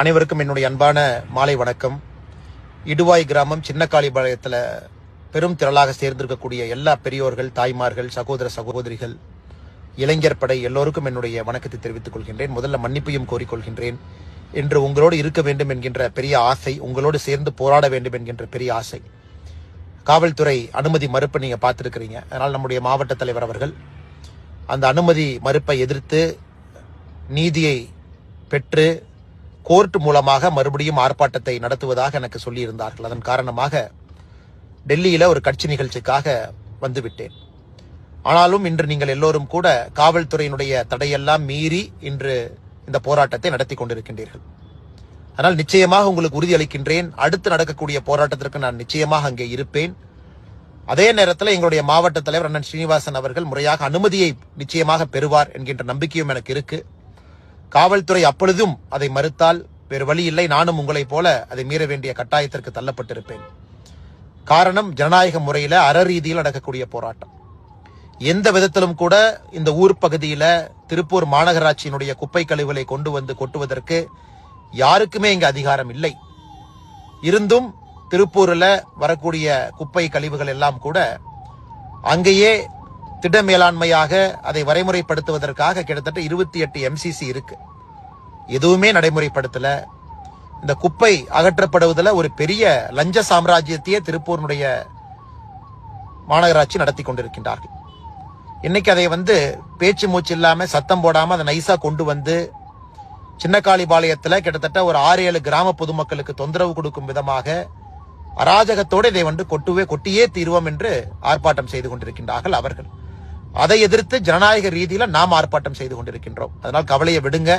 அனைவருக்கும் என்னுடைய அன்பான மாலை வணக்கம். இடுவாய் கிராமம் சின்னக்காளிபாளையத்தில் பெரும் திரளாக சேர்ந்திருக்கக்கூடிய எல்லா பெரியோர்கள், தாய்மார்கள், சகோதர சகோதரிகள், இளைஞர் படை எல்லோருக்கும் என்னுடைய வணக்கத்தை தெரிவித்துக் கொள்கின்றேன். முதல்ல மன்னிப்பையும் கோரிக்கொள்கின்றேன். இன்று உங்களோடு இருக்க வேண்டும் என்கின்ற பெரிய ஆசை, உங்களோடு சேர்ந்து போராட வேண்டும் என்கின்ற பெரிய ஆசை. காவல்துறை அனுமதி மறுப்பை நீங்க பார்த்திருக்கிறீங்க. அதனால் நம்முடைய மாவட்ட தலைவர் அவர்கள் அந்த அனுமதி மறுப்பை எதிர்த்து நீதியை பெற்று கோர்ட் மூலமாக மறுபடியும் ஆர்ப்பாட்டத்தை நடத்துவதாக எனக்கு சொல்லியிருந்தார்கள். அதன் காரணமாக டெல்லியில ஒரு கட்சி நிகழ்ச்சிக்காக வந்துவிட்டேன். ஆனாலும் இன்று நீங்கள் எல்லோரும் கூட காவல்துறையினுடைய தடையெல்லாம் மீறி இன்று இந்த போராட்டத்தை நடத்தி கொண்டிருக்கின்றீர்கள். ஆனால் நிச்சயமாக உங்களுக்கு உறுதியளிக்கின்றேன், அடுத்து நடக்கக்கூடிய போராட்டத்திற்கு நான் நிச்சயமாக அங்கே இருப்பேன். அதே நேரத்தில் எங்களுடைய மாவட்ட தலைவர் அண்ணன் ஸ்ரீனிவாசன் அவர்கள் முறையாக அனுமதியை நிச்சயமாக பெறுவார் என்கின்ற நம்பிக்கையும் எனக்கு இருக்கு. காவல்துறை அப்பொழுதும் அதை மறுத்தால் வேறு வழி இல்லை, நானும் உங்களைப் போல அதை மீற வேண்டிய கட்டாயத்திற்கு தள்ளப்பட்டிருப்பேன். காரணம், ஜனநாயக முறையில அறரீதியில் நடக்கக்கூடிய போராட்டம். எந்த விதத்திலும் கூட இந்த ஊர் பகுதியில திருப்பூர் மாநகராட்சியினுடைய குப்பை கழிவுகளை கொண்டு வந்து கொட்டுவதற்கு யாருக்குமே இங்க அதிகாரம் இல்லை. இருந்தும் திருப்பூர்ல வரக்கூடிய குப்பை கழிவுகள் எல்லாம் கூட அங்கேயே திட மேலாண்மையாக அதை வரைமுறைப்படுத்துவதற்காக கிட்டத்தட்ட 28 MCC இருக்கு. எதுவுமே நடைமுறைப்படுத்தல. இந்த குப்பை அகற்றப்படுவதில் ஒரு பெரிய லஞ்ச சாம்ராஜ்யத்தையே திருப்பூருடைய மாநகராட்சி நடத்தி கொண்டிருக்கின்றார்கள். இன்னைக்கு அதை பேச்சு மூச்சு இல்லாம சத்தம் போடாம அதை நைசா கொண்டு வந்து சின்னக்காளிபாளையத்துல கிட்டத்தட்ட ஒரு 6-7 கிராம பொதுமக்களுக்கு தொந்தரவு கொடுக்கும் விதமாக அராஜகத்தோடு இதை கொட்டியே தீர்வோம் என்று ஆர்ப்பாட்டம் செய்து கொண்டிருக்கின்றார்கள் அவர்கள். அதை எதிர்த்து ஜனநாயக ரீதியில நாம் ஆர்ப்பாட்டம் செய்து கொண்டிருக்கின்றோம். அதனால் கவலையை விடுங்க.